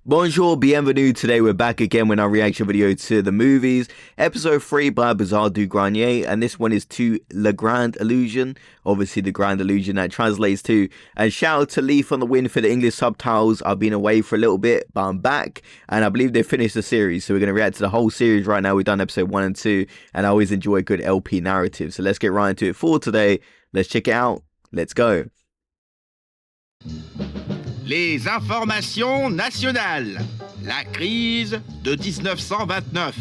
Bonjour, bienvenue. Today we're back again with our reaction video to the movies. Episode 3 by Bizarre du Grenier, and this one is to Le Grand Illusion. Obviously the Grand Illusion that translates to. And shout out to Leaf on the win for the English subtitles. I've been away for a little bit, but I'm back. And I believe they finished the series, so we're going to react to the whole series right now. We've done episode 1 and 2, and I always enjoy a good LP narrative. So let's get right into it for today. Let's check it out. Let's go. Les informations nationales. La crise de 1929.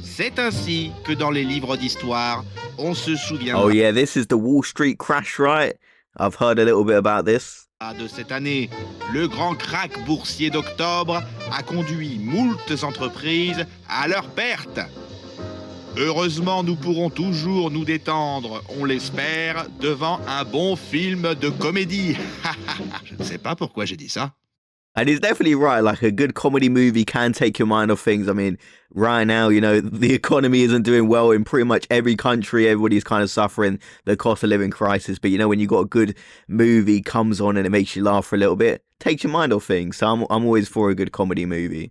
C'est ainsi que dans les livres d'histoire, on se souviendra Oh yeah, this is the Wall Street crash, right? I've heard a little bit about this. de cette année. Le grand krach boursier d'octobre a conduit moultes entreprises à leur perte. Heureusement, nous pourrons toujours nous détendre, on l'espère, devant un bon film de comédie. Je ne sais pas pourquoi j'ai dit ça. And he's definitely right, like a good comedy movie can take your mind off things. I mean, right now, you know, the economy isn't doing well in pretty much every country. Everybody's kind of suffering the cost of living crisis. But, you know, when you got a good movie comes on and it makes you laugh for a little bit, takes your mind off things. So I'm always for a good comedy movie.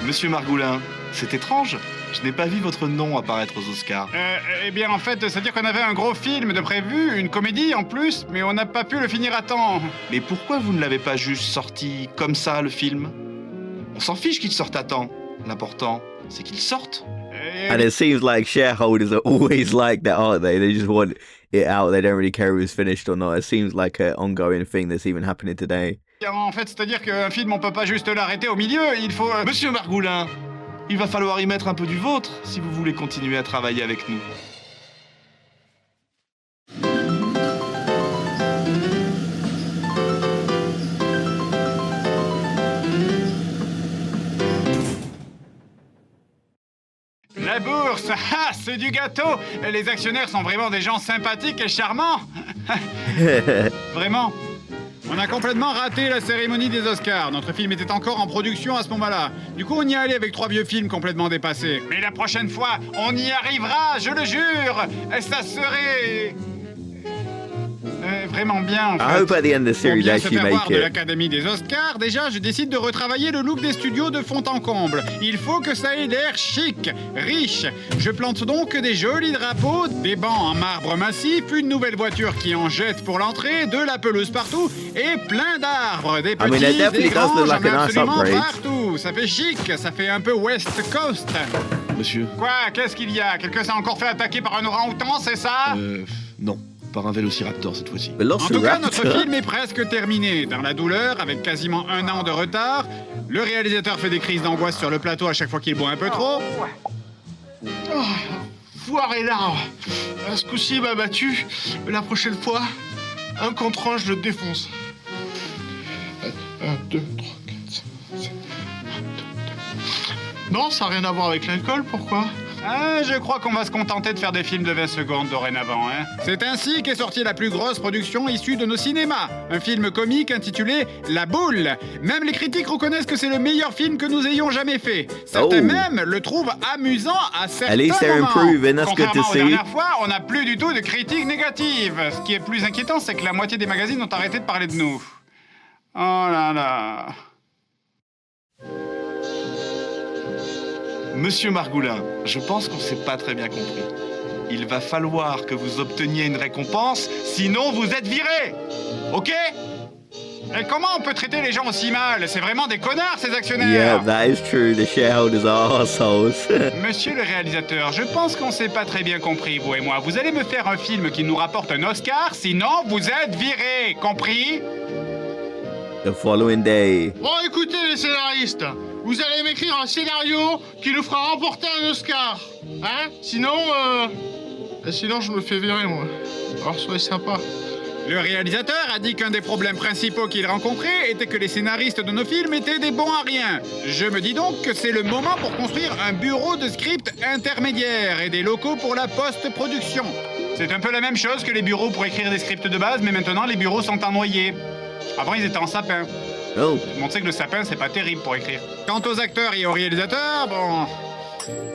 Monsieur Margoulin, c'est étrange. Je n'ai pas vu votre nom apparaître aux Oscars. Eh bien, en fait, c'est-à-dire qu'on avait un gros film de prévu, une comédie en plus, mais on n'a pas pu le finir à temps. Mais pourquoi vous ne l'avez pas juste sorti comme ça, le film? On s'en fiche qu'il sorte à temps. L'important, c'est qu'il sorte. And it seems like shareholders are always like that, aren't they? They just want it out. They don't really care if it's finished or not. It seems like an ongoing thing that's even happening today. En fait, c'est-à-dire qu'un film, on peut pas juste l'arrêter au milieu, il faut... Monsieur Margoulin, il va falloir y mettre un peu du vôtre si vous voulez continuer à travailler avec nous. La bourse, c'est du gâteau. Les actionnaires sont vraiment des gens sympathiques et charmants. Vraiment. On a complètement raté la cérémonie des Oscars. Notre film était encore en production à ce moment-là. Du coup, on y est allé avec 3 vieux films complètement dépassés. Mais la prochaine fois, on y arrivera, je le jure. Et ça serait... vraiment bien, en fait. I hope at the end of the Pour series bien se actually faire voir make de it. l'Académie des Oscars, déjà, je décide de retravailler le look des studios de fond en comble. Il faut que ça ait l'air chic, riche. Je plante donc des jolis drapeaux, des bancs en marbre massif, une nouvelle voiture qui en jette pour l'entrée, de la pelouse partout et plein d'arbres. Des petits, mean, it definitely des does grands, look like j'en mets a nice absolument upgrade. partout. Ça fait chic, ça fait un peu West Coast. Monsieur, Quoi, qu'est-ce qu'il y a? Quelqu'un s'est encore fait attaquer par un orang-outan, c'est ça? non, par un vélociraptor cette fois-ci. But En tout cas, notre Velociraptor. film est presque terminé. Dans la douleur, avec quasiment 1 an de retard, le réalisateur fait des crises d'angoisse sur le plateau à chaque fois qu'il boit un peu trop. Foiré là. Ce coup-ci, il m'a battu. La prochaine fois, 1 contre 1, je le défonce. 1, 2, 3, 4, 5, 6, 7, 1, 2, 2. Non, ça n'a rien à voir avec l'alcool, pourquoi? Je crois qu'on va se contenter de faire des films de 20 secondes dorénavant, hein. C'est ainsi qu'est sortie la plus grosse production issue de nos cinémas. Un film comique intitulé La Boule. Même les critiques reconnaissent que c'est le meilleur film que nous ayons jamais fait. Certains Oh. même le trouvent amusant à certains At least they're moments. improving, that's good to Contrairement aux see. dernières fois, on n'a plus du tout de critiques négatives. Ce qui est plus inquiétant, c'est que la moitié des magazines ont arrêté de parler de nous. Oh là là... Monsieur Margoulin, je pense qu'on s'est pas très bien compris. Il va falloir que vous obteniez une récompense, sinon vous êtes viré. Ok? Et comment on peut traiter les gens aussi mal? C'est vraiment des connards, ces Yeah, actionnaires. that is true. The shareholders are assholes. Monsieur le réalisateur, je pense qu'on s'est pas très bien compris, vous et moi. Vous allez me faire un film qui nous rapporte un Oscar, sinon vous êtes viré, compris? The following day. Bon, écoutez les scénaristes, vous allez m'écrire un scénario qui nous fera remporter un Oscar. Hein? Sinon, je me fais virer, moi. Alors soyez sympa. Le réalisateur a dit qu'un des problèmes principaux qu'il rencontrait était que les scénaristes de nos films étaient des bons à rien. Je me dis donc que c'est le moment pour construire un bureau de script intermédiaire et des locaux pour la post-production. C'est un peu la même chose que les bureaux pour écrire des scripts de base, mais maintenant les bureaux sont en noyer. Avant, ils étaient en sapin. Oh. On sait que le sapin, c'est pas terrible pour écrire. Quant aux acteurs et aux réalisateurs, bon...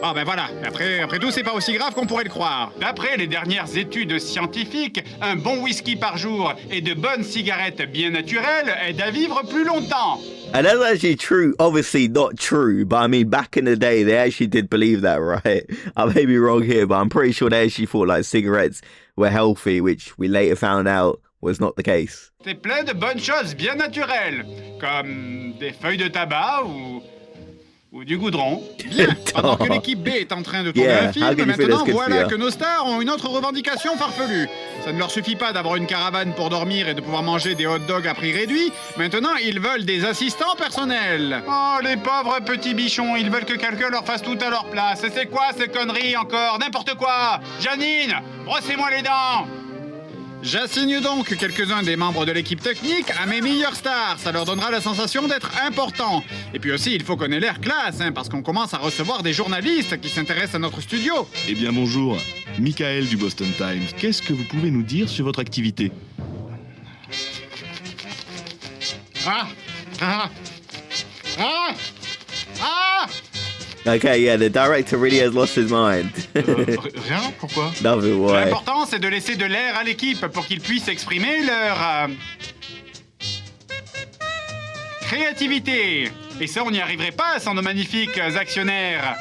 Bon ben voilà, après tout c'est pas aussi grave qu'on pourrait le croire. D'après les dernières études scientifiques, un bon whisky par jour et de bonnes cigarettes bien naturelles aident à vivre plus longtemps. And that's actually true. Obviously not true, but I mean, back in the day, they actually did believe that, right? I may be wrong here, but I'm pretty sure they actually thought like cigarettes were healthy, which we later found out was not the case. C'est plein de bonnes choses bien naturelles, comme des feuilles de tabac ou du goudron. Bien. Pendant que l'équipe B est en train de tourner un film, maintenant voilà que nos stars ont une autre revendication farfelue. Ça ne leur suffit pas d'avoir une caravane pour dormir et de pouvoir manger des hot dogs à prix réduit. Maintenant, ils veulent des assistants personnels. Oh, les pauvres petits bichons, ils veulent que quelqu'un leur fasse tout à leur place. Et c'est quoi ces conneries encore? N'importe quoi. Janine, brossez-moi les dents. J'assigne donc quelques-uns des membres de l'équipe technique à mes meilleures stars. Ça leur donnera la sensation d'être importants. Et puis aussi, il faut qu'on ait l'air classe, parce qu'on commence à recevoir des journalistes qui s'intéressent à notre studio. Eh bien bonjour, Michael du Boston Times. Qu'est-ce que vous pouvez nous dire sur votre activité? Okay, yeah, the director really has lost his mind. Rien? Pourquoi? Nothing, why? L'important, c'est de laisser de l'air à l'équipe pour qu'ils puissent exprimer leur créativité. Et ça, on n'y arriverait pas sans nos magnifiques actionnaires.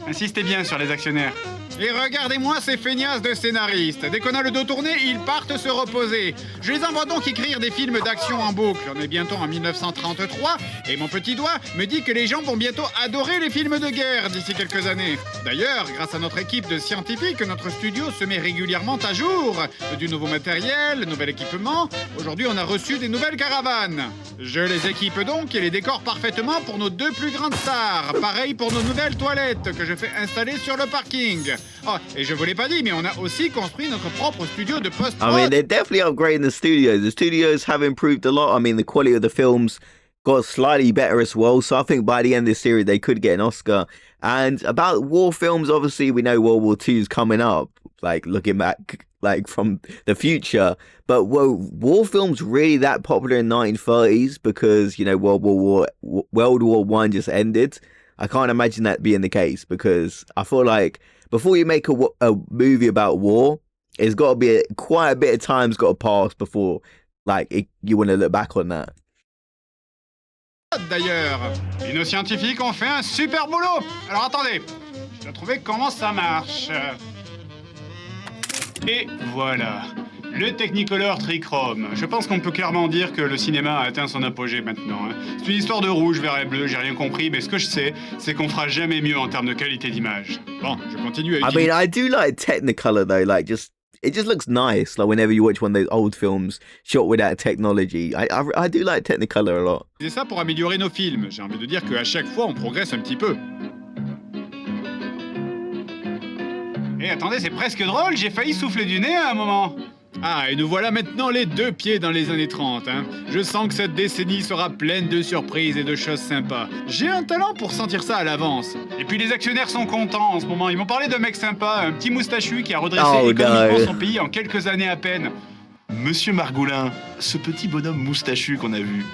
Insistez bien sur les actionnaires. Et regardez-moi ces feignasses de scénaristes. Dès qu'on a le dos tourné, ils partent se reposer. Je les envoie donc écrire des films d'action en boucle. On est bientôt en 1933 et mon petit doigt me dit que les gens vont bientôt adorer les films de guerre d'ici quelques années. D'ailleurs, grâce à notre équipe de scientifiques, notre studio se met régulièrement à jour. Du nouveau matériel, nouvel équipement. Aujourd'hui, on a reçu des nouvelles caravanes. Je les équipe donc et les décore parfaitement pour nos deux plus grandes stars. Pareil pour nos nouvelles toilettes que je fais installer sur le parking. Oh, et je vous l'ai pas dit, mais on a aussi construit notre propre studio de post-prod. I mean, they're definitely upgrading the studios. The studios have improved a lot. I mean, the quality of the films got slightly better as well. So I think by the end of this series, they could get an Oscar. And about war films, obviously, we know World War II is coming up, like looking back, like from the future. But were war films really that popular in the 1930s? Because, you know, World War One just ended. I can't imagine that being the case, because I feel like before you make a movie about war, it's got to be quite a bit of time's got to pass before, like, you want to look back on that. D'ailleurs, et nos scientifiques ont fait un super boulot. Alors attendez, je dois trouver comment ça marche. Et voilà, le Technicolor Trichrome. Je pense qu'on peut clairement dire que le cinéma a atteint son apogée maintenant. C'est une histoire de rouge, vert et bleu, j'ai rien compris, mais ce que je sais, c'est qu'on fera jamais mieux en termes de qualité d'image. Bon, je continue à utiliser... I mean, I do like Technicolor though, like it just looks nice. Like whenever you watch one of those old films shot with that technology, I do like Technicolor a lot. C'est ça pour améliorer nos films. J'ai envie de dire qu'à chaque fois, on progresse un petit peu. Et attendez, c'est presque drôle, j'ai failli souffler du nez à un moment. Ah, et nous voilà maintenant les deux pieds dans les années 30. Je sens que cette décennie sera pleine de surprises et de choses sympas. J'ai un talent pour sentir ça à l'avance. Et puis les actionnaires sont contents en ce moment. Ils m'ont parlé d'un mec sympa, un petit moustachu qui a redressé économiquement son pays en quelques années à peine. Monsieur Margoulin, ce petit bonhomme moustachu qu'on a vu,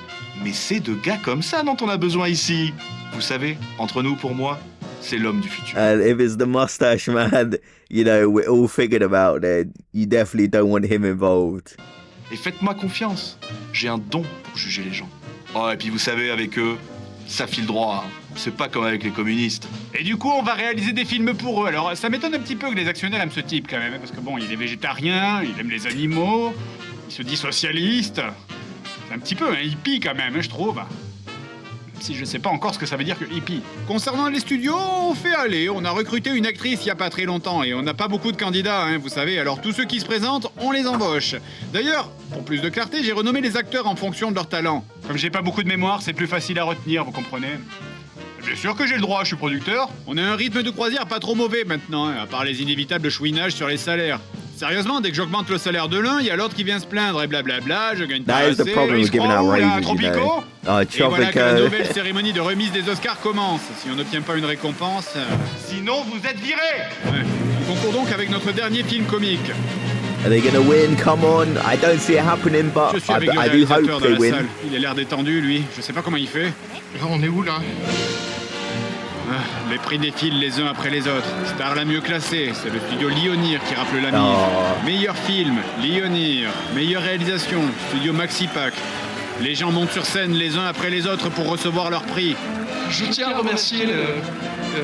mais c'est de gars comme ça dont on a besoin ici. Vous savez, entre nous, pour moi, c'est l'homme du futur. And if it's the mustache man, you know, we're all figured about, then you definitely don't want him involved. Et faites-moi confiance, j'ai un don pour juger les gens. Oh, et puis vous savez, avec eux, ça file droit. C'est pas comme avec les communistes. Et du coup, on va réaliser des films pour eux. Alors, ça m'étonne un petit peu que les actionnaires aiment ce type, quand même. Parce que bon, il est végétarien, il aime les animaux, il se dit socialiste. C'est un petit peu un hippie, quand même, je trouve. Si je sais pas encore ce que ça veut dire que hippie. Concernant les studios, on fait aller. On a recruté une actrice il y a pas très longtemps et on n'a pas beaucoup de candidats, vous savez. Alors tous ceux qui se présentent, on les embauche. D'ailleurs, pour plus de clarté, j'ai renommé les acteurs en fonction de leur talent. Comme j'ai pas beaucoup de mémoire, c'est plus facile à retenir, vous comprenez? Bien sûr que j'ai le droit, je suis producteur. On a un rythme de croisière pas trop mauvais maintenant, à part les inévitables chouinages sur les salaires. Sérieusement, dès que j'augmente le salaire de l'un, il y a l'autre qui vient se plaindre et blablabla, je gagne pas That is the assez, problem il with se giving croit out où, là, raises, you Tropico? know. Et voilà que la Tropico. nouvelle cérémonie de remise des Oscars commence. Si on n'obtient pas une récompense... Sinon, vous êtes virés. Ouais. On concourt donc avec notre dernier film comique. Are they gonna win? Come on. I don't see it happening, but Je suis avec le I do réalisateur hope de they la win. salle. Il a l'air détendu, lui. Je sais pas comment il fait. Là, on est où, là? Les prix défilent les uns après les autres. Star la mieux classée, c'est le studio Lyonir qui rappelle la mise. Oh. Meilleur film, Lyonir. Meilleure réalisation, studio Maxipac. Les gens montent sur scène les uns après les autres pour recevoir leur prix. Je tiens à remercier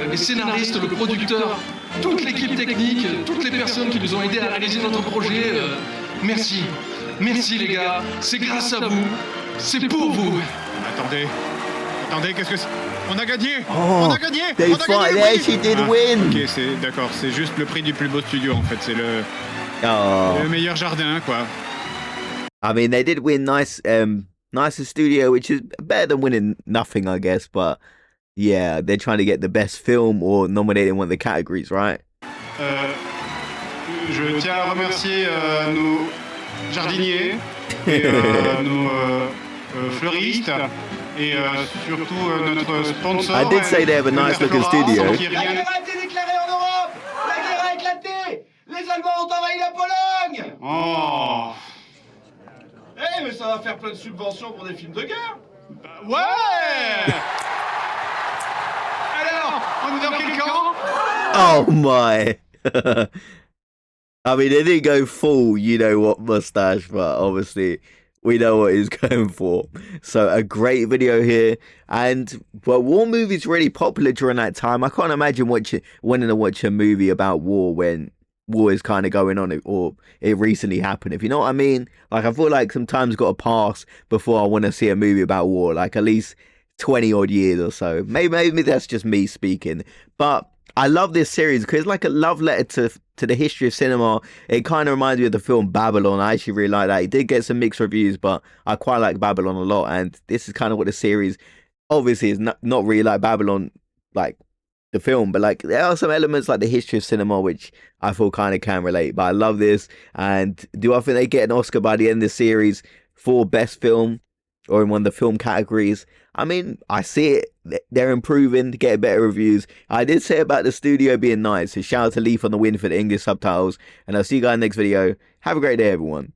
les scénaristes, le producteur, toute l'équipe technique, toutes les personnes qui nous ont aidés à réaliser notre projet. Merci. Merci les gars. C'est grâce à vous. C'est pour vous. Attendez, qu'est-ce que c'est? On a gagné! Oh, On a gagné! they On a gagné le they prix! actually did Ah, win. Ok, c'est d'accord, c'est juste le prix du plus beau studio en fait, c'est Oh. le meilleur jardin quoi. I mean, they did win nicer studio, which is better than winning nothing, I guess. But yeah, they're trying to get the best film or nominated in one of the categories, right? Je tiens à remercier nos jardiniers et nos fleuristes et surtout notre sponsor. I did say they have a nice looking studio. La guerre a été déclarée en Europe. La guerre a éclaté. Les Allemands ont envahi la Pologne. Oh. Eh, mais ça va faire plein de subventions pour des films de guerre. Ouais. Alors, on est dans quel camp? Oh my! I mean, they didn't go full, you know what, mustache, but obviously we know what he's going for. So a great video here, and well, war movies really popular during that time. I can't imagine wanting to watch a movie about war when war is kind of going on, or it recently happened. If you know what I mean, like I feel like sometimes got to pass before I want to see a movie about war, like at least 20 odd years or so. Maybe that's just me speaking, but I love this series because it's like a love letter to the history of cinema. It kind of reminds me of the film Babylon. I actually really like that. It did get some mixed reviews, but I quite like Babylon a lot. And this is kind of what the series obviously is not really like Babylon, like the film, but like there are some elements like the history of cinema which I feel kind of can relate. But I love this. And do I think they get an Oscar by the end of the series for best film or in one of the film categories? I mean, I see it. They're improving, getting better reviews. I did say about the studio being nice. So shout out to Leaf on the Win for the English subtitles. And I'll see you guys in the next video. Have a great day, everyone.